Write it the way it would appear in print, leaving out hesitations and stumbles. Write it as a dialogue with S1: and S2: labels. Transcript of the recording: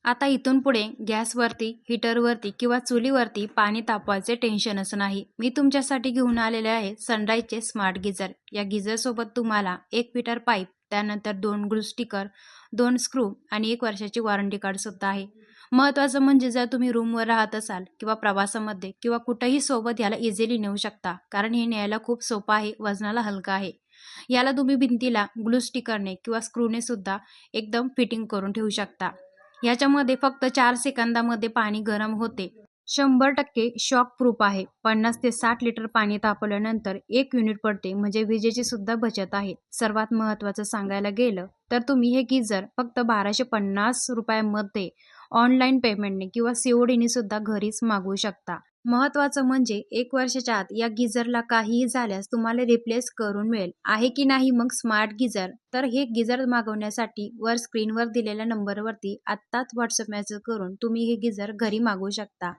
S1: आता इथून पुढे गॅसवरती, हीटरवरती किंवा चुलीवरती पाणी तापवायचे टेन्शनच नाही. मी तुमच्यासाठी घेऊन आलेले आहे सनराइजचे स्मार्ट गिझर. या गिझरसोबत तुम्हाला 1 मीटर पाईप, त्यानंतर 2 ग्लू स्टिकर, 2 स्क्रू आणि 1 वर्षाची वॉरंटी कार्डसुद्धा आहे. महत्त्वाचं म्हणजे जर तुम्ही रूमवर राहत असाल किंवा प्रवासामध्ये किंवा कुठेही सोबत याला इझिली नेऊ शकता, कारण हे न्यायला खूप सोपं आहे, वजनाला हलका आहे. याला तुम्ही भिंतीला ग्लू स्टिकरने किंवा स्क्रूने सुद्धा एकदम फिटिंग करून ठेवू शकता. याच्यामध्ये फक्त 4 सेकंदामध्ये पाणी गरम होते. 100% शॉक प्रूफ आहे. 50 ते 60 लिटर पाणी तापवल्यानंतर 1 युनिट पडते, म्हणजे विजेची सुद्धा बचत आहे. सर्वात महत्त्वाचं सांगायला गेलं तर तुम्ही हे गीझर फक्त ₹1250 मध्ये ऑनलाईन पेमेंटने किंवा सीओडीने सुद्धा घरीच मागवू शकता. महत्त्वाचं म्हणजे 1 वर्षाच्या आत या गीझरला काहीही झाल्यास तुम्हाला रिप्लेस करून मिळेल. आहे की नाही मग स्मार्ट गीझर? तर हे गीझर मागवण्यासाठी वर स्क्रीनवर दिलेल्या नंबरवरती आत्ताच व्हॉट्सअप मेसेज करून तुम्ही हे गीझर घरी मागवू शकता.